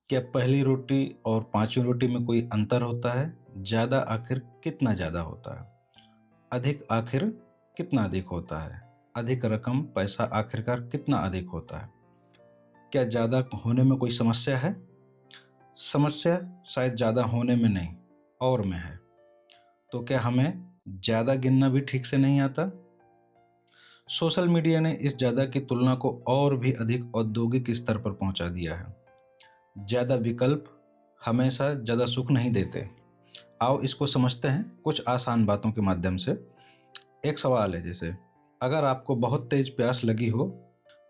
क्या पहली रोटी और पांचवी रोटी में कोई अंतर होता है? ज़्यादा आखिर कितना ज़्यादा होता है? अधिक आखिर कितना अधिक होता है? अधिक रकम पैसा आखिरकार कितना अधिक होता है? क्या ज़्यादा होने में कोई समस्या है? समस्या शायद ज़्यादा होने में नहीं और में है। तो क्या हमें ज़्यादा गिनना भी ठीक से नहीं आता? सोशल मीडिया ने इस ज़्यादा की तुलना को और भी अधिक औद्योगिक स्तर पर पहुंचा दिया है। ज़्यादा विकल्प हमेशा ज़्यादा सुख नहीं देते। आओ इसको समझते हैं कुछ आसान बातों के माध्यम से। एक सवाल है, जैसे अगर आपको बहुत तेज प्यास लगी हो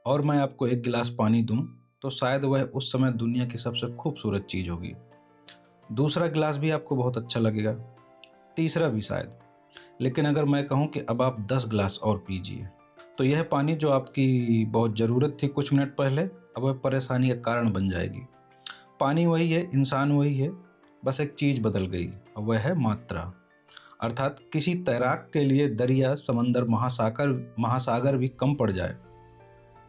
और मैं आपको एक गिलास पानी दूं, तो शायद वह उस समय दुनिया की सबसे खूबसूरत चीज़ होगी। दूसरा गिलास भी आपको बहुत अच्छा लगेगा, तीसरा भी शायद। लेकिन अगर मैं कहूं कि अब आप 10 गिलास और पीजिए, तो यह पानी जो आपकी बहुत ज़रूरत थी कुछ मिनट पहले, अब वह परेशानी का कारण बन जाएगी। पानी वही है, इंसान वही है, बस एक चीज़ बदल गई और वह है मात्रा। अर्थात किसी तैराक के लिए दरिया, समंदर, महासागर महासागर भी कम पड़ जाए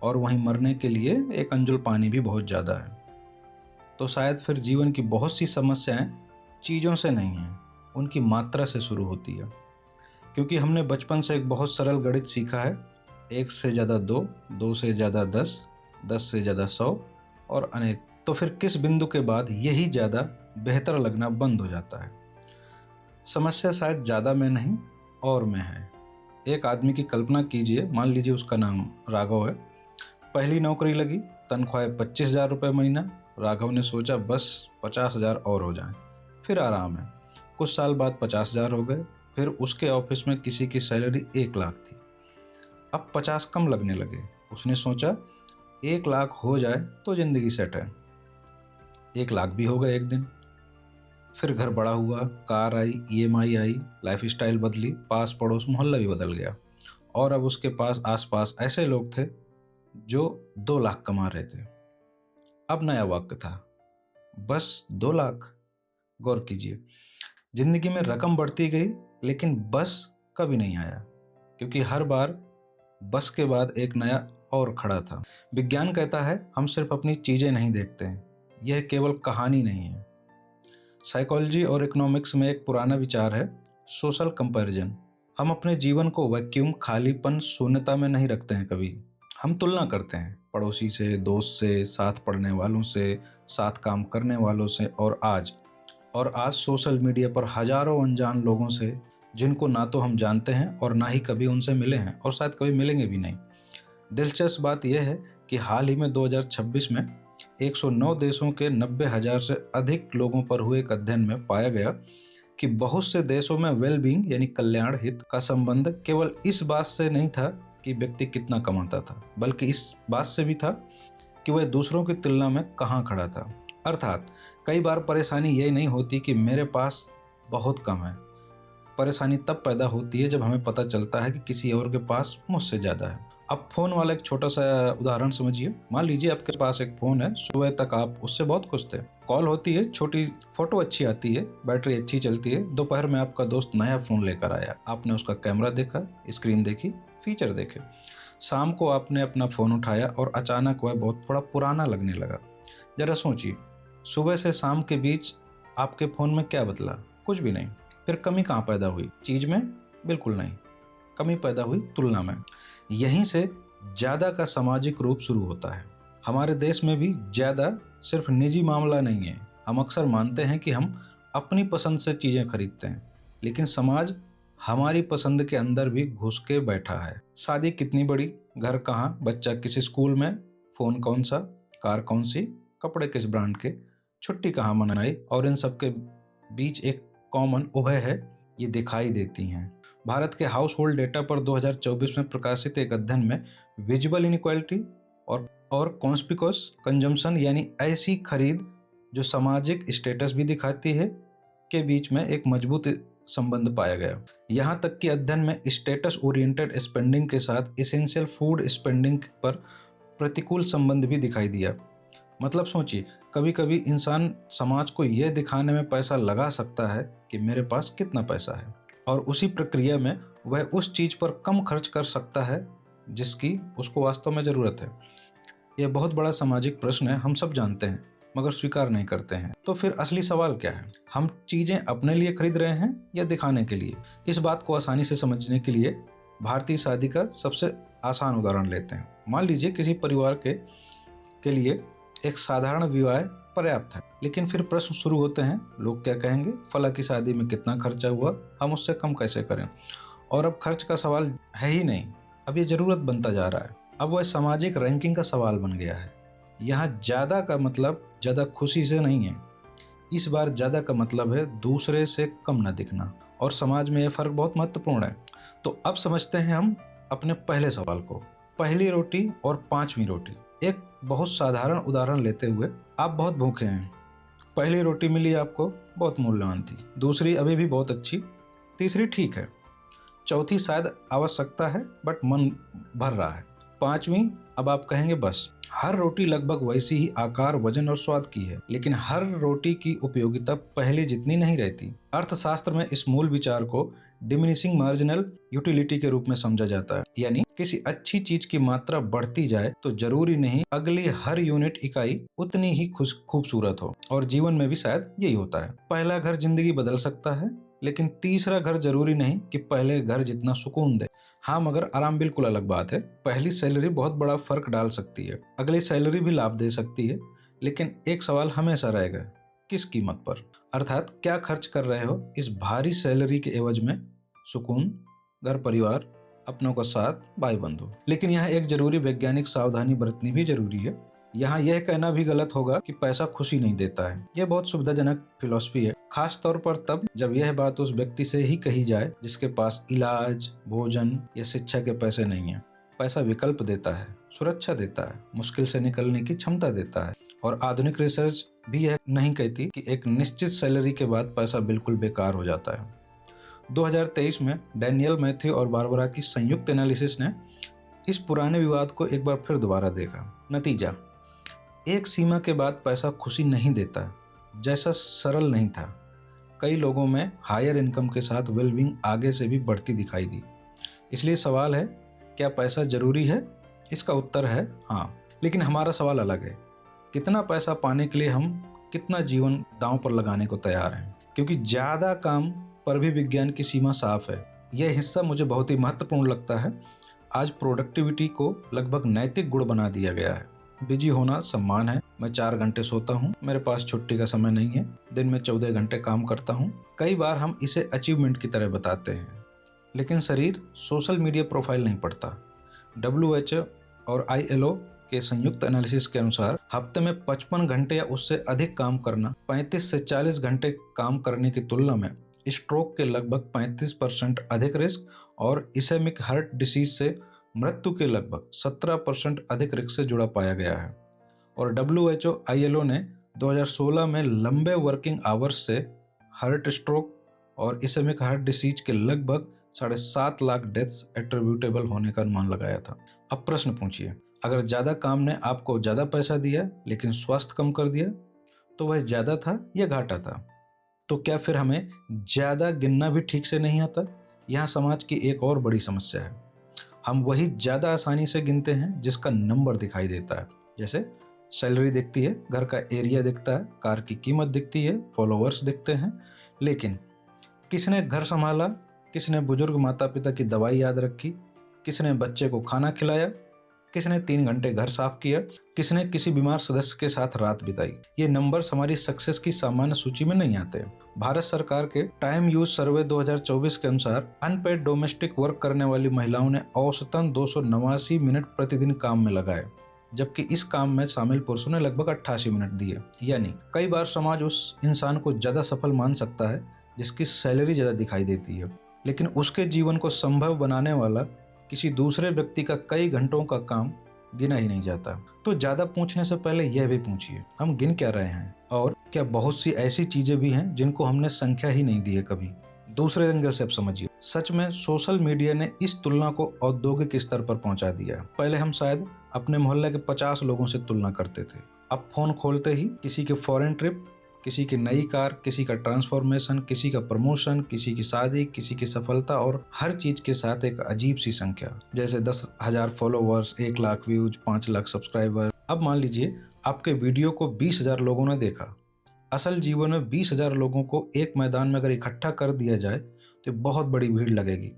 और वहीं मरने के लिए एक अंजुल पानी भी बहुत ज़्यादा है। तो शायद फिर जीवन की बहुत सी समस्याएं चीज़ों से नहीं हैं, उनकी मात्रा से शुरू होती है। क्योंकि हमने बचपन से एक बहुत सरल गणित सीखा है, 1 से ज़्यादा 2, 2 से ज़्यादा 10, 10 से ज़्यादा 100 और अनेक। तो फिर किस बिंदु के बाद यही ज़्यादा बेहतर लगना बंद हो जाता है? समस्या शायद ज़्यादा में नहीं और में है। एक आदमी की कल्पना कीजिए, मान लीजिए उसका नाम राघव है। पहली नौकरी लगी, तनख्वाह 25,000 रुपये महीना। राघव ने सोचा बस 50,000 और हो जाएं, फिर आराम है। कुछ साल बाद 50,000 हो गए, फिर उसके ऑफिस में किसी की सैलरी 1 लाख थी। अब 50 कम लगने लगे। उसने सोचा 1 लाख हो जाए तो जिंदगी सेट है। 1 लाख भी हो गए एक दिन। फिर घर बड़ा हुआ, कार आई, ईएमआई आई, लाइफस्टाइल बदली, पास पड़ोस मोहल्ला भी बदल गया। और अब उसके पास आसपास ऐसे लोग थे जो 2 लाख कमा रहे थे। अब नया वाक्य था, बस 2 लाख। गौर कीजिए, जिंदगी में रकम बढ़ती गई लेकिन बस कभी नहीं आया, क्योंकि हर बार बस के बाद एक नया और खड़ा था। विज्ञान कहता है हम सिर्फ अपनी चीजें नहीं देखते हैं, यह केवल कहानी नहीं है। साइकोलॉजी और इकोनॉमिक्स में एक पुराना विचार है, सोशल कंपैरिजन। हम अपने जीवन को वैक्यूम, खालीपन, शून्यता में नहीं रखते हैं कभी। हम तुलना करते हैं पड़ोसी से, दोस्त से, साथ पढ़ने वालों से, साथ काम करने वालों से, और आज सोशल मीडिया पर हजारों अनजान लोगों से, जिनको ना तो हम जानते हैं और ना ही कभी उनसे मिले हैं और शायद कभी मिलेंगे भी नहीं। दिलचस्प बात यह है कि हाल ही में 2026 में 109 देशों के 90,000 से अधिक लोगों पर हुए एक अध्ययन में पाया गया कि बहुत से देशों में वेलबींग यानी कल्याण हित का संबंध केवल इस बात से नहीं था कि व्यक्ति कितना कमाता था, बल्कि इस बात से भी था कि वह दूसरों की तुलना में कहाँ खड़ा था। अर्थात कई बार परेशानी ये नहीं होती कि मेरे पास बहुत कम है, परेशानी तब पैदा होती है जब हमें पता चलता है कि किसी और के पास मुझसे ज़्यादा है। अब फ़ोन वाला एक छोटा सा उदाहरण समझिए। मान लीजिए आपके पास एक फ़ोन है, सुबह तक आप उससे बहुत खुश थे, कॉल होती है, छोटी फोटो अच्छी आती है, बैटरी अच्छी चलती है। दोपहर में आपका दोस्त नया फ़ोन लेकर आया, आपने उसका कैमरा देखा, स्क्रीन देखी, फीचर देखे। शाम को आपने अपना फ़ोन उठाया और अचानक वह बहुत थोड़ा पुराना लगने लगा। ज़रा सोचिए, सुबह से शाम के बीच आपके फ़ोन में क्या बदला? कुछ भी नहीं। फिर कमी कहाँ पैदा हुई? चीज़ में? बिल्कुल नहीं। कमी पैदा हुई तुलना में। यहीं से ज़्यादा का सामाजिक रूप शुरू होता है। हमारे देश में भी ज़्यादा सिर्फ निजी मामला नहीं है। हम अक्सर मानते हैं कि हम अपनी पसंद से चीज़ें खरीदते हैं, लेकिन समाज हमारी पसंद के अंदर भी घुस के बैठा है। शादी कितनी बड़ी, घर कहाँ, बच्चा किस स्कूल में, फ़ोन कौन सा, कार कौन सी, कपड़े किस ब्रांड के, छुट्टी कहाँ मनाई, और इन सब के बीच एक कॉमन उभय है, ये दिखाई देती हैं। भारत के हाउस होल्ड डेटा पर 2024 में प्रकाशित एक अध्ययन में विजुअल इनइक्वालिटी और कॉन्स्पिकुअस कंजम्पशन यानी ऐसी खरीद जो सामाजिक स्टेटस भी दिखाती है के बीच में एक मजबूत संबंध पाया गया। यहाँ तक कि अध्ययन में स्टेटस ओरिएंटेड स्पेंडिंग के साथ इसेंशियल फूड स्पेंडिंग पर प्रतिकूल संबंध भी दिखाई दिया। मतलब सोचिए, कभी कभी इंसान समाज को यह दिखाने में पैसा लगा सकता है कि मेरे पास कितना पैसा है, और उसी प्रक्रिया में वह उस चीज़ पर कम खर्च कर सकता है जिसकी उसको वास्तव में ज़रूरत है। यह बहुत बड़ा सामाजिक प्रश्न है, हम सब जानते हैं, मगर स्वीकार नहीं करते हैं। तो फिर असली सवाल क्या है? हम चीजें अपने लिए खरीद रहे हैं या दिखाने के लिए? इस बात को आसानी से समझने के लिए भारतीय शादी का सबसे आसान उदाहरण लेते हैं। मान लीजिए किसी परिवार के लिए एक साधारण विवाह पर्याप्त है, लेकिन फिर प्रश्न शुरू होते हैं, लोग क्या कहेंगे, फला की शादी में कितना खर्चा हुआ, हम उससे कम कैसे करें। और अब खर्च का सवाल है ही नहीं, अब ये जरूरत बनता जा रहा है। अब वह सामाजिक रैंकिंग का सवाल बन गया है। यहाँ ज्यादा का मतलब ज्यादा खुशी से नहीं है, इस बार ज्यादा का मतलब है दूसरे से कम न दिखना। और समाज में यह फर्क बहुत महत्वपूर्ण है। तो अब समझते हैं हम अपने पहले सवाल को। पहली रोटी और 5वीं रोटी। एक बहुत साधारण उदाहरण लेते हुए, आप बहुत भूखे हैं, पहली रोटी मिली आपको, बहुत मूल्यवान थी, दूसरी अभी भी बहुत अच्छी, तीसरी ठीक है, चौथी शायद आवश्यकता है बट मन भर रहा है, 5वीं अब आप कहेंगे बस। हर रोटी लगभग वैसी ही आकार, वजन और स्वाद की है, लेकिन हर रोटी की उपयोगिता पहले जितनी नहीं रहती। अर्थशास्त्र में इस मूल विचार को डिमिनिशिंग मार्जिनल यूटिलिटी के रूप में समझा जाता है। यानी किसी अच्छी चीज की मात्रा बढ़ती जाए तो जरूरी नहीं अगली हर यूनिट इकाई उतनी ही खूबसूरत हो। और जीवन में भी शायद यही होता है। पहला घर जिंदगी बदल सकता है, लेकिन तीसरा घर जरूरी नहीं कि पहले घर जितना सुकून दे। हाँ, मगर आराम बिल्कुल अलग बात है। पहली सैलरी बहुत बड़ा फर्क डाल सकती है, अगली सैलरी भी लाभ दे सकती है, लेकिन एक सवाल हमेशा रहेगा, किस कीमत पर? अर्थात क्या खर्च कर रहे हो इस भारी सैलरी के एवज में? सुकून, घर परिवार, अपनों का साथ, भाई बंधु। लेकिन यहाँ एक जरूरी वैज्ञानिक सावधानी बरतनी भी जरूरी है। यहाँ यह कहना भी गलत होगा कि पैसा खुशी नहीं देता है। यह बहुत सुविधाजनक फिलॉसफी है, खास तौर पर तब जब यह बात उस व्यक्ति से ही कही जाए जिसके पास इलाज, भोजन या शिक्षा के पैसे नहीं है। पैसा विकल्प देता है, सुरक्षा देता है, मुश्किल से निकलने की क्षमता देता है। और आधुनिक रिसर्च भी यह नहीं कहती कि एक निश्चित सैलरी के बाद पैसा बिल्कुल बेकार हो जाता है। 2023 में डैनियल मैथ्यू और बारबरा की संयुक्त एनालिसिस ने इस पुराने विवाद को एक बार फिर दोबारा देखा। नतीजा, एक सीमा के बाद पैसा खुशी नहीं देता, जैसा सरल नहीं था। कई लोगों में हायर इनकम के साथ वेलबींग आगे से भी बढ़ती दिखाई दी। इसलिए सवाल है, क्या पैसा जरूरी है? इसका उत्तर है हाँ, लेकिन हमारा सवाल अलग है। कितना पैसा पाने के लिए हम कितना जीवन दांव पर लगाने को तैयार हैं? क्योंकि ज्यादा काम पर भी विज्ञान की सीमा साफ है। यह हिस्सा मुझे बहुत ही महत्वपूर्ण लगता है। आज प्रोडक्टिविटी को लगभग नैतिक गुण बना दिया गया है। बिजी होना सम्मान है। मैं 4 घंटे सोता हूँ, मेरे पास छुट्टी का समय नहीं है, दिन में 14 घंटे काम करता हूँ। कई बार हम इसे अचीवमेंट की तरह बताते हैं, लेकिन शरीर सोशल मीडिया प्रोफाइल नहीं पढ़ता। WHO और ILO के संयुक्त एनालिसिस के अनुसार हफ्ते में 55 घंटे या उससे अधिक काम करना 35 से 40 घंटे काम करने की तुलना में स्ट्रोक के लगभग 35% अधिक रिस्क और इसेमिक हार्ट डिसीज से मृत्यु के लगभग 17% अधिक रिस्क से जुड़ा पाया गया है। और WHO ILO ने 2016 में लंबे वर्किंग आवर्स से हार्ट स्ट्रोक और इसेमिक हार्ट डिसीज के लगभग 7.5 लाख डेथ्स एट्रीब्यूटेबल होने का अनुमान लगाया था। अब प्रश्न पूछिए, अगर ज्यादा काम ने आपको ज्यादा पैसा दिया लेकिन स्वास्थ्य कम कर दिया, तो वह ज्यादा था या घाटा था? तो क्या फिर हमें ज्यादा गिनना भी ठीक से नहीं आता? यहाँ समाज की एक और बड़ी समस्या है। हम वही ज्यादा आसानी से गिनते हैं जिसका नंबर दिखाई देता है। जैसे सैलरी दिखती है, घर का एरिया दिखता है, कार की कीमत दिखती है, फॉलोअर्स दिखते हैं, लेकिन किसने घर संभाला, किसने बुजुर्ग माता पिता की दवाई याद रखी, किसने बच्चे को खाना खिलाया, किसने 3 घंटे घर साफ किया, किसने किसी बीमार सदस्य के साथ रात बिताई? ये नंबर्स हमारी सक्सेस की सामान्य सूची में नहीं आते। भारत सरकार के टाइम यूज सर्वे 2024 के अनुसार अनपेड डोमेस्टिक वर्क करने वाली महिलाओं ने औसतन 289 मिनट प्रतिदिन काम में लगाए, जबकि इस काम में शामिल पुरुषों ने लगभग 88 मिनट दिए। यानी कई बार समाज उस इंसान को ज्यादा सफल मान सकता है जिसकी सैलरी ज्यादा दिखाई देती है, लेकिन उसके जीवन को संभव बनाने वाला किसी दूसरे व्यक्ति का कई घंटों का काम गिना ही नहीं जाता। तो ज्यादा पूछने से पहले यह भी पूछिए, हम गिन क्या रहे हैं? और क्या बहुत सी ऐसी चीजें भी हैं जिनको हमने संख्या ही नहीं दी है कभी? दूसरे एंगल से अब समझिए, सच में सोशल मीडिया ने इस तुलना को औद्योगिक स्तर पर पहुंचा दिया है। पहले हम शायद अपने मोहल्ले के 50 लोगों से तुलना करते थे। अब फोन खोलते ही किसी के फॉरेन ट्रिप, किसी की नई कार, किसी का ट्रांसफॉर्मेशन, किसी का प्रमोशन, किसी की शादी, किसी की सफलता, और हर चीज के साथ एक अजीब सी संख्या, जैसे 10,000 followers, 1 lakh views, 5 lakh subscriber, अब मान लीजिए आपके वीडियो को 20,000 लोगों ने देखा। असल जीवन में 20,000 लोगों को एक मैदान में अगर इकट्ठा कर दिया जाए तो बहुत बड़ी भीड़ लगेगी।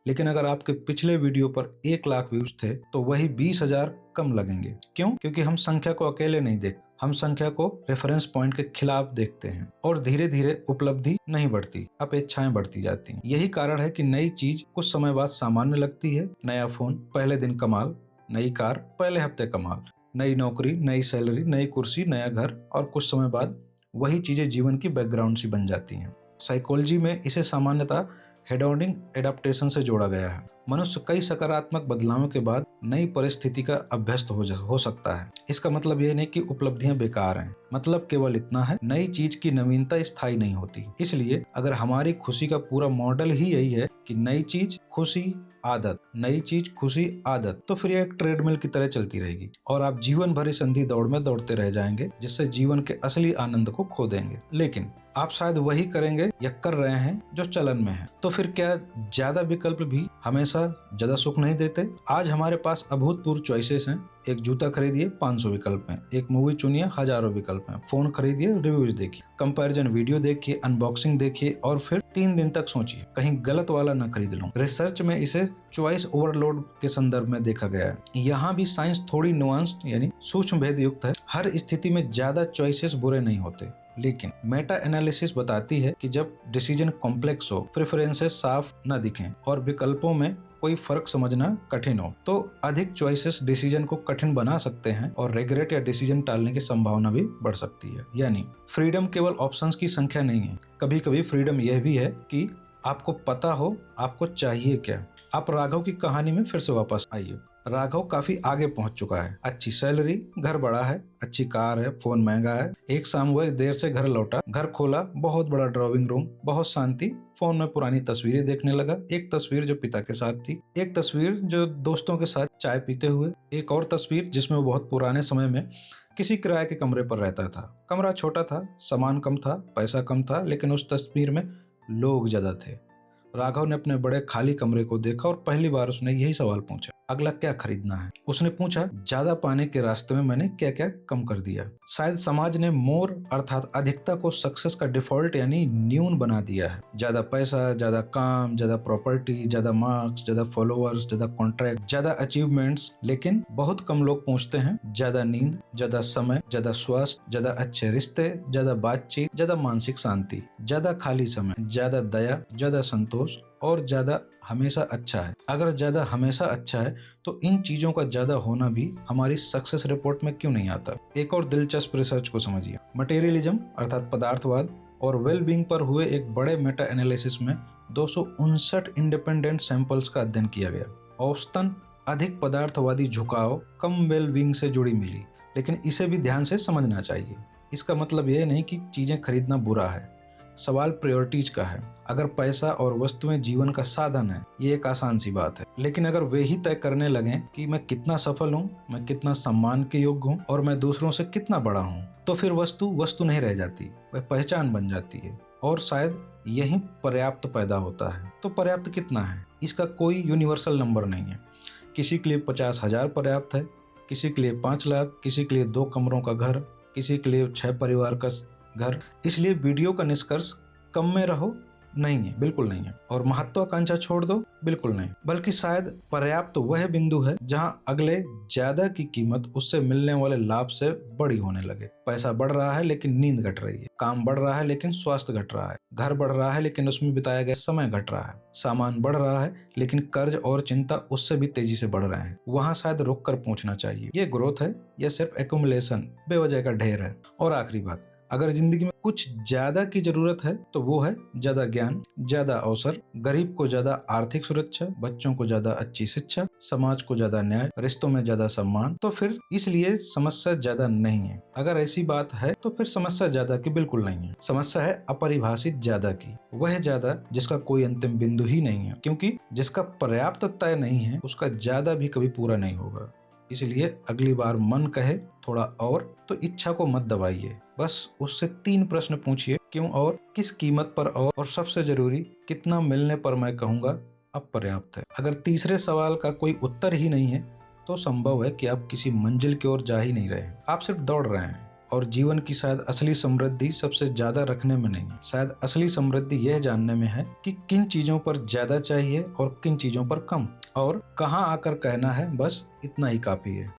लेकिन अगर आपके पिछले वीडियो पर 1,00,000 व्यूज थे तो वही 20,000 कम लगेंगे। क्यों? क्योंकि हम संख्या को अकेले नहीं देखते, हम संख्या को रेफरेंस पॉइंट के खिलाफ देखते हैं और धीरे धीरे उपलब्धि नहीं बढ़ती, अपेक्षाएं बढ़ती जाती हैं। यही कारण है कि नई चीज कुछ समय बाद सामान्य लगती है। नया फोन पहले दिन कमाल, नई कार पहले हफ्ते कमाल, नई नौकरी, नई सैलरी, नई कुर्सी, नया घर, और कुछ समय बाद वही चीजें जीवन की बैकग्राउंड सी बन जाती हैं। साइकोलॉजी में इसे सामान्यतः हेडोनिक एडाप्टेशन से जोड़ा गया है। मनुष्य कई सकारात्मक बदलावों के बाद नई परिस्थिति का अभ्यस्त हो सकता है। इसका मतलब यह नहीं कि उपलब्धियां बेकार हैं, मतलब केवल इतना है, नई चीज की नवीनता स्थायी नहीं होती। इसलिए अगर हमारी खुशी का पूरा मॉडल ही यही है कि नई चीज खुशी आदत, नई चीज खुशी आदत, तो फिर यह एक ट्रेडमिल की तरह चलती रहेगी और आप जीवन भर इस अंधी दौड़ में दौड़ते रह जाएंगे, जिससे जीवन के असली आनंद को खो देंगे। लेकिन आप शायद वही करेंगे या कर रहे हैं जो चलन में है। तो फिर क्या ज्यादा विकल्प भी हमेशा ज्यादा सुख नहीं देते? आज हमारे पास अभूतपूर्व चॉइसेस हैं। एक जूता खरीदिए 500 विकल्प हैं, एक मूवी चुनिए हजारों विकल्प हैं, फोन खरीदिए रिव्यूज देखिए, कंपैरिजन वीडियो देखिए, अनबॉक्सिंग देखिए और फिर 3 दिन तक सोचिए कहीं गलत वाला न खरीद लूं। रिसर्च में इसे चॉइस ओवरलोड के संदर्भ में देखा गया है। यहाँ भी साइंस थोड़ी नुआंस्ड यानी सूक्ष्म भेद युक्त है। हर स्थिति में ज्यादा चॉइसेस बुरे नहीं होते, लेकिन मेटा एनालिसिस बताती है कि जब डिसीजन कॉम्प्लेक्स हो, प्रेफरेंसेस साफ न दिखें और विकल्पों में कोई फर्क समझना कठिन हो, तो अधिक चॉइसेस डिसीजन को कठिन बना सकते हैं और रिग्रेट या डिसीजन टालने की संभावना भी बढ़ सकती है। यानी फ्रीडम केवल ऑप्शंस की संख्या नहीं है, कभी कभी फ्रीडम यह भी है कि आपको पता हो आपको चाहिए क्या। आप राघव की कहानी में फिर से वापस आइए। राघव काफी आगे पहुंच चुका है, अच्छी सैलरी, घर बड़ा है, अच्छी कार है, फोन महंगा है। एक शाम वह देर से घर लौटा, घर खोला, बहुत बड़ा ड्राइंग रूम, बहुत शांति। फोन में पुरानी तस्वीरें देखने लगा, एक तस्वीर जो पिता के साथ थी, एक तस्वीर जो दोस्तों के साथ चाय पीते हुए, एक और तस्वीर जिसमें वो बहुत पुराने समय में किसी किराए के कमरे पर रहता था। कमरा छोटा था, सामान कम था, पैसा कम था, लेकिन उस तस्वीर में लोग ज्यादा थे। राघव ने अपने बड़े खाली कमरे को देखा और पहली बार उसने यही सवाल पूछा, अगला क्या खरीदना है? उसने पूछा, ज्यादा पाने के रास्ते में मैंने क्या क्या कम कर दिया? शायद समाज ने मोर अर्थात अधिकता को सक्सेस का डिफॉल्ट यानी न्यून बना दिया है। ज्यादा पैसा, ज्यादा काम, ज्यादा प्रॉपर्टी, ज्यादा मार्क्स, ज्यादा फॉलोअर्स, ज्यादा कॉन्ट्रैक्ट, ज्यादा अचीवमेंट्स। लेकिन बहुत कम लोग पूछते हैं ज्यादा नींद, ज्यादा समय, ज्यादा स्वास्थ्य, ज्यादा अच्छे रिश्ते, ज्यादा बातचीत, ज्यादा मानसिक शांति, ज्यादा खाली समय, ज्यादा दया, ज्यादा संतोष और ज्यादा हमेशा अच्छा है। अगर ज्यादा हमेशा अच्छा है तो इन चीजों का ज्यादा होना भी हमारी सक्सेस रिपोर्ट में क्यों नहीं आता? एक और दिलचस्प रिसर्च को समझिए। मटेरियलिज्म अर्थात पदार्थवाद और वेलबींग पर हुए एक बड़े मेटा एनालिसिस में 259 इंडिपेंडेंट सैंपल्स का अध्ययन किया गया। औसतन अधिक पदार्थवादी झुकाव कम वेलबींग से जुड़ी मिली, लेकिन इसे भी ध्यान से समझना चाहिए। इसका मतलब यह नहीं कि चीजें खरीदना बुरा है, सवाल प्रायोरिटीज का है। अगर पैसा और वस्तुएं जीवन का साधन है, ये एक आसान सी बात है, लेकिन अगर वे ही तय करने लगे कि मैं कितना सफल हूँ, मैं कितना सम्मान के योग्य हूँ और मैं दूसरों से कितना बड़ा हूँ, तो फिर वस्तु नहीं रह जाती, वह पहचान बन जाती है। और शायद यही पर्याप्त पैदा होता है। तो पर्याप्त कितना है, इसका कोई यूनिवर्सल नंबर नहीं है। किसी के लिए 50,000 पर्याप्त है, किसी के लिए 5 लाख, किसी के लिए 2 कमरों का घर, किसी के लिए 6 परिवार का घर। इसलिए वीडियो का निष्कर्ष कम में रहो नहीं है, बिल्कुल नहीं है, और महत्वाकांक्षा छोड़ दो, बिल्कुल नहीं। बल्कि शायद पर्याप्त वह बिंदु है जहां अगले ज्यादा की कीमत उससे मिलने वाले लाभ से बड़ी होने लगे। पैसा बढ़ रहा है लेकिन नींद घट रही है, काम बढ़ रहा है लेकिन स्वास्थ्य घट रहा है, घर बढ़ रहा है लेकिन उसमें बिताया गया समय घट रहा है, सामान बढ़ रहा है लेकिन कर्ज और चिंता उससे भी तेजी से बढ़ रहे हैं। वहां शायद रुक कर पूछना चाहिए, ये ग्रोथ है या सिर्फ एक्यूमुलेशन, बेवजह का ढेर है? और आखिरी बात, अगर जिंदगी में कुछ ज्यादा की जरूरत है तो वो है ज्यादा ज्ञान, ज्यादा अवसर, गरीब को ज्यादा आर्थिक सुरक्षा, बच्चों को ज्यादा अच्छी शिक्षा, समाज को ज्यादा न्याय, रिश्तों में ज्यादा सम्मान। तो फिर इसलिए समस्या ज्यादा नहीं है। अगर ऐसी बात है तो फिर समस्या ज्यादा की बिल्कुल नहीं है। समस्या है अपरिभाषित ज्यादा की, वह ज्यादा जिसका कोई अंतिम बिंदु ही नहीं है, क्योंकि जिसका पर्याप्त तय नहीं है उसका ज्यादा भी कभी पूरा नहीं होगा। इसलिए अगली बार मन कहे थोड़ा और तो इच्छा को मत दबाइए, बस उससे 3 प्रश्न पूछिए, क्यों और, किस कीमत पर और सबसे जरूरी कितना मिलने पर मैं कहूँगा अब पर्याप्त है। अगर तीसरे सवाल का कोई उत्तर ही नहीं है तो संभव है कि आप किसी मंजिल की ओर जा ही नहीं रहे, आप सिर्फ दौड़ रहे हैं। और जीवन की शायद असली समृद्धि सबसे ज्यादा रखने में नहीं, शायद असली समृद्धि यह जानने में है कि किन चीजों पर ज्यादा चाहिए और किन चीजों पर कम, और कहाँ आकर कहना है बस इतना ही काफी है।